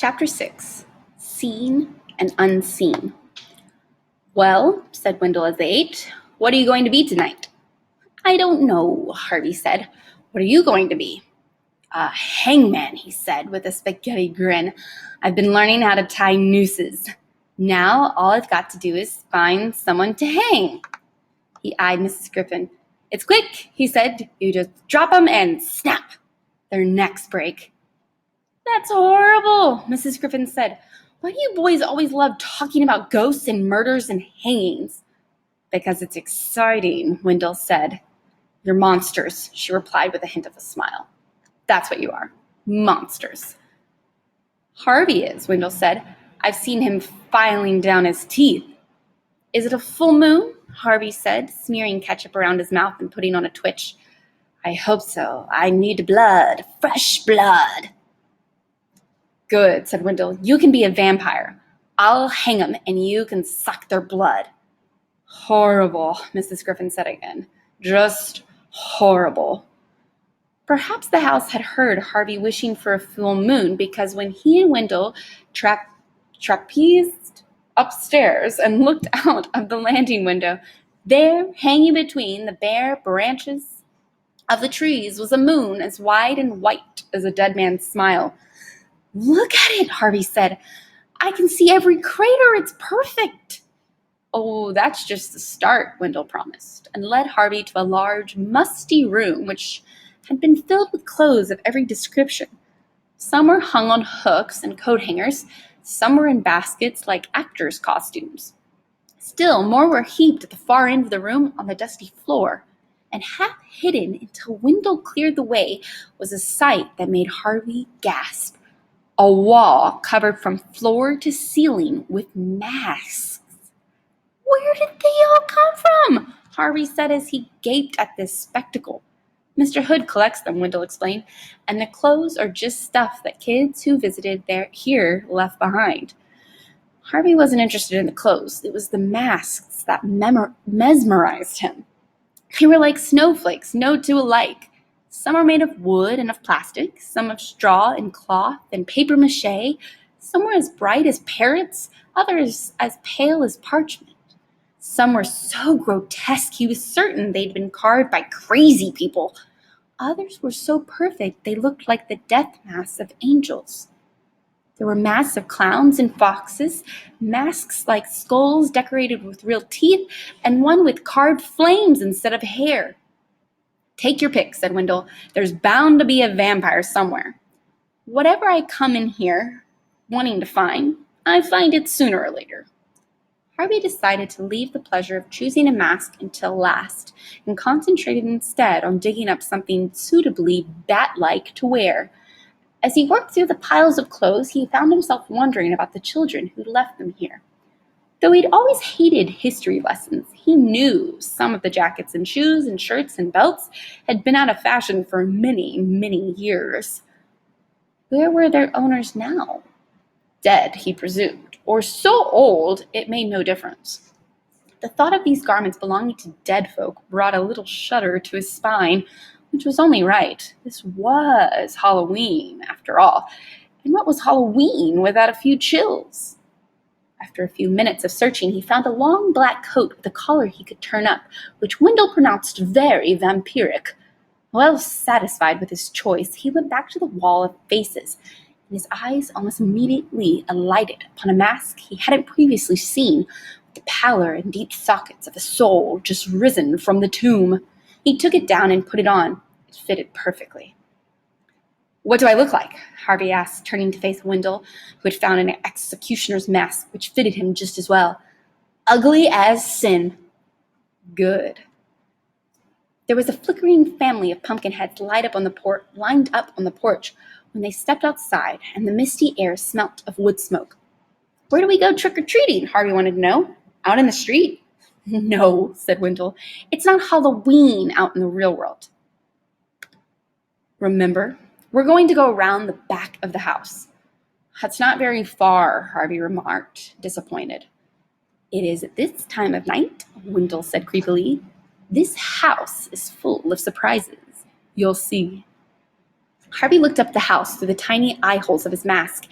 Chapter 6, Seen and Unseen. "Well," said Wendell as they ate, "what are you going to be tonight?" "I don't know," Harvey said. "What are you going to be?" "A hangman," he said with a spaghetti grin. "I've been learning how to tie nooses. Now all I've got to do is find someone to hang." He eyed Mrs. Griffin. "It's quick," he said. "You just drop 'em and snap. Their necks break." "That's horrible," Mrs. Griffin said. "Why do you boys always love talking about ghosts and murders and hangings?" "Because it's exciting," Wendell said. "You're monsters," she replied with a hint of a smile. "That's what you are. Monsters." "Harvey is," Wendell said. "I've seen him filing down his teeth." "Is it a full moon?" Harvey said, smearing ketchup around his mouth and putting on a twitch. "I hope so. I need blood. Fresh blood." "Good," said Wendell. "You can be a vampire. I'll hang 'em and you can suck their blood." "Horrible," Mrs. Griffin said again. "Just horrible." Perhaps the house had heard Harvey wishing for a full moon, because when he and Wendell trapezed upstairs and looked out of the landing window, there, hanging between the bare branches of the trees, was a moon as wide and white as a dead man's smile. "Look at it," Harvey said. "I can see every crater. It's perfect." "Oh, that's just the start," Wendell promised, and led Harvey to a large, musty room which had been filled with clothes of every description. Some were hung on hooks and coat hangers, some were in baskets like actors' costumes. Still more were heaped at the far end of the room on the dusty floor, and half hidden until Wendell cleared the way was a sight that made Harvey gasp. A wall covered from floor to ceiling with masks. "Where did they all come from?" Harvey said as he gaped at this spectacle. "Mr. Hood collects them," Wendell explained, "and the clothes are just stuff that kids who visited here left behind." Harvey wasn't interested in the clothes. It was the masks that mesmerized him. They were like snowflakes, no two alike. Some were made of wood and of plastic, some of straw and cloth and paper mache. Some were as bright as parrots, others as pale as parchment. Some were so grotesque he was certain they'd been carved by crazy people. Others were so perfect they looked like the death masks of angels. There were masks of clowns and foxes, masks like skulls decorated with real teeth, and one with carved flames instead of hair. "Take your pick," said Wendell. "There's bound to be a vampire somewhere. Whatever I come in here wanting to find, I find it sooner or later." Harvey decided to leave the pleasure of choosing a mask until last, and concentrated instead on digging up something suitably bat-like to wear. As he worked through the piles of clothes, he found himself wondering about the children who'd left them here. Though he'd always hated history lessons, he knew some of the jackets and shoes and shirts and belts had been out of fashion for many, many years. Where were their owners now? Dead, he presumed, or so old it made no difference. The thought of these garments belonging to dead folk brought a little shudder to his spine, which was only right. This was Halloween, after all, and what was Halloween without a few chills? After a few minutes of searching, he found a long black coat with a collar he could turn up, which Wendell pronounced very vampiric. Well satisfied with his choice, he went back to the wall of faces, and his eyes almost immediately alighted upon a mask he hadn't previously seen, with the pallor and deep sockets of a soul just risen from the tomb. He took it down and put it on. It fitted perfectly. "What do I look like?" Harvey asked, turning to face Wendell, who had found an executioner's mask which fitted him just as well. "Ugly as sin." "Good." There was a flickering family of pumpkin heads lined up on the porch when they stepped outside, and the misty air smelt of wood smoke. "Where do we go trick-or-treating?" Harvey wanted to know. "Out in the street?" "No," said Wendell. "It's not Halloween out in the real world. Remember, we're going to go around the back of the house." "That's not very far," Harvey remarked, disappointed. "It is at this time of night," Wendell said creepily. "This house is full of surprises. You'll see." Harvey looked up the house through the tiny eye holes of his mask.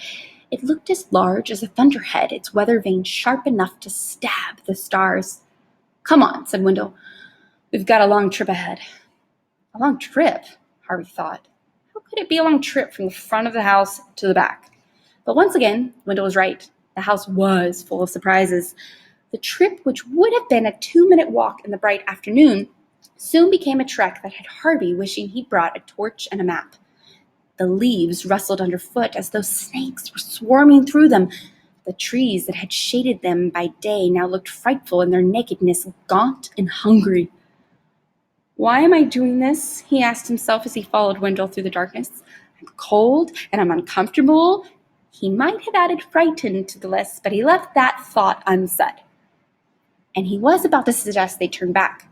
It looked as large as a thunderhead, its weather vane sharp enough to stab the stars. "Come on," said Wendell. "We've got a long trip ahead." A long trip, Harvey thought. How could it be a long trip from the front of the house to the back? But once again, Wendell was right. The house was full of surprises. The trip, which would have been a 2-minute walk in the bright afternoon, soon became a trek that had Harvey wishing he'd brought a torch and a map. The leaves rustled underfoot as though snakes were swarming through them. The trees that had shaded them by day now looked frightful in their nakedness, gaunt and hungry. "Why am I doing this?" he asked himself as he followed Wendell through the darkness. "I'm cold and I'm uncomfortable." He might have added frightened to the list, but he left that thought unsaid. And he was about to suggest they turn back.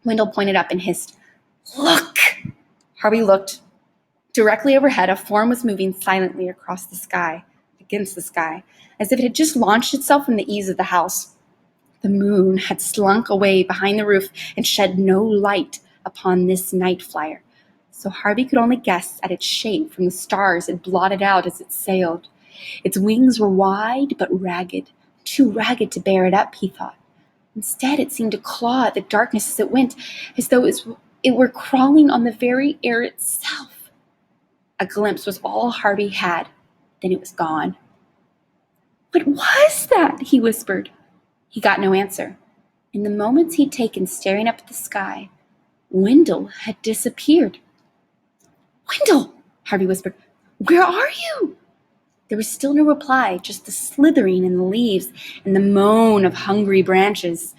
Wendell pointed up and hissed, "Look!" Harvey looked. Directly overhead, a form was moving silently across the sky, against the sky, as if it had just launched itself from the eaves of the house. The moon had slunk away behind the roof and shed no light upon this night flyer, so Harvey could only guess at its shape from the stars it blotted out as it sailed. Its wings were wide but ragged, too ragged to bear it up, he thought. Instead, it seemed to claw at the darkness as it went, as though it were crawling on the very air itself. A glimpse was all Harvey had, then it was gone. "What was that?" he whispered. He got no answer. In the moments he'd taken staring up at the sky, Wendell had disappeared. "Wendell!" Harvey whispered. "Where are you?" There was still no reply, just the slithering in the leaves and the moan of hungry branches.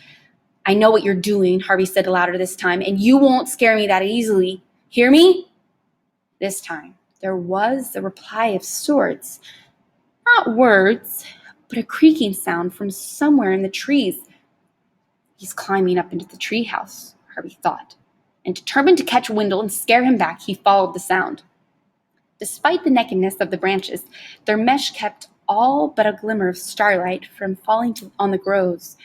"I know what you're doing," Harvey said louder this time, "and you won't scare me that easily. Hear me?" This time, there was a reply of sorts. Not words, but a creaking sound from somewhere in the trees. "He's climbing up into the treehouse," Harvey thought, and determined to catch Wendell and scare him back, he followed the sound. Despite the nakedness of the branches, their mesh kept all but a glimmer of starlight from falling on the groves.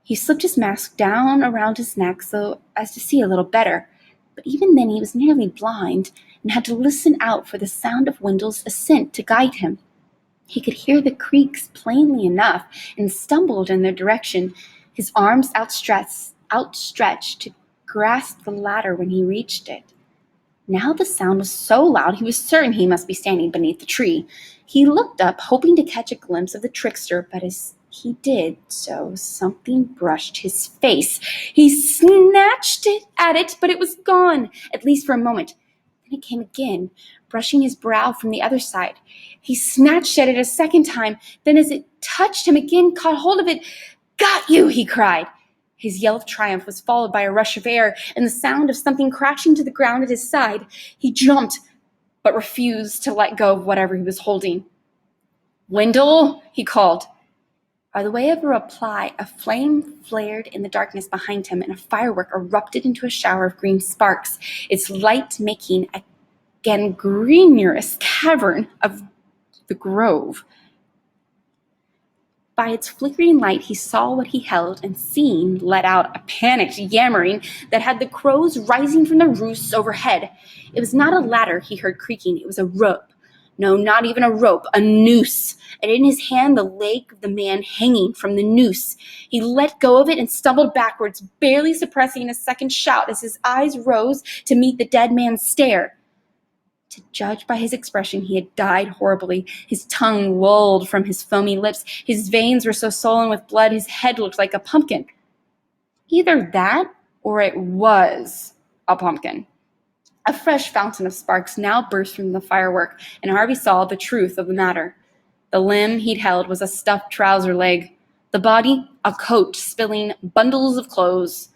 He slipped his mask down around his neck so as to see a little better, but even then he was nearly blind and had to listen out for the sound of Wendell's ascent to guide him. He could hear the creaks plainly enough and stumbled in their direction, his arms outstretched to grasp the ladder when he reached it. Now the sound was so loud he was certain he must be standing beneath the tree. He looked up, hoping to catch a glimpse of the trickster, but as he did so, something brushed his face. He snatched at it, but it was gone, at least for a moment. Then it came again, brushing his brow from the other side. He snatched at it a second time, then as it touched him again, caught hold of it. "Got you!" he cried. His yell of triumph was followed by a rush of air and the sound of something crashing to the ground at his side. He jumped, but refused to let go of whatever he was holding. "Wendell," he called. By the way of a reply, a flame flared in the darkness behind him, and a firework erupted into a shower of green sparks, its light making a gangrenous cavern of the grove. By its flickering light, he saw what he held, and seeing, let out a panicked yammering that had the crows rising from the roosts overhead. It was not a ladder he heard creaking, it was a rope. No, not even a rope, a noose, and in his hand the leg of the man hanging from the noose. He let go of it and stumbled backwards, barely suppressing a second shout as his eyes rose to meet the dead man's stare. To judge by his expression, he had died horribly. His tongue lolled from his foamy lips. His veins were so swollen with blood, his head looked like a pumpkin. Either that, or it was a pumpkin. A fresh fountain of sparks now burst from the firework, and Harvey saw the truth of the matter. The limb he'd held was a stuffed trouser leg. The body, a coat spilling bundles of clothes.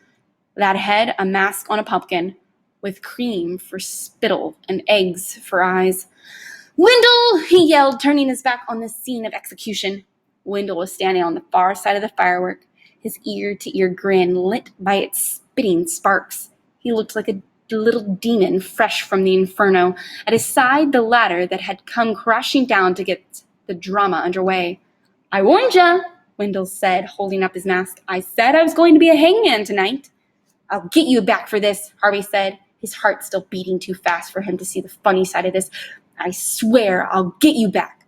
That head, a mask on a pumpkin, with cream for spittle and eggs for eyes. "Wendell!" he yelled, turning his back on the scene of execution. Wendell was standing on the far side of the firework, his ear-to-ear grin lit by its spitting sparks. He looked like a little demon fresh from the inferno. At his side, the ladder that had come crashing down to get the drama underway. "I warned ya," Wendell said, holding up his mask. "I said I was going to be a hangman tonight." "I'll get you back for this," Harvey said, his heart still beating too fast for him to see the funny side of this. "I swear I'll get you back."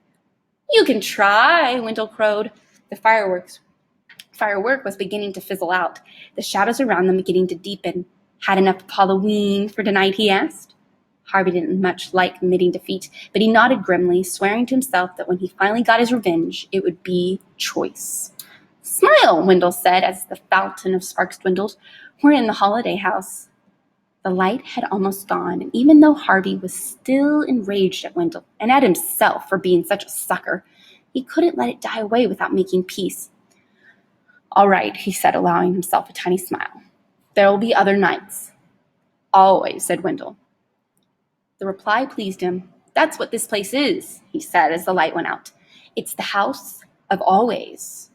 You can try, Wendell crowed. The firework was beginning to fizzle out, the shadows around them beginning to deepen. Had enough of Halloween for tonight, he asked. Harvey didn't much like admitting defeat, but he nodded grimly, swearing to himself that when he finally got his revenge, it would be choice. Smile, Wendell said as the fountain of sparks dwindled. We're in the holiday house. The light had almost gone, and even though Harvey was still enraged at Wendell and at himself for being such a sucker, he couldn't let it die away without making peace. All right, he said, allowing himself a tiny smile. There will be other nights. Always, said Wendell. The reply pleased him. That's what this place is, he said as the light went out. It's the house of always.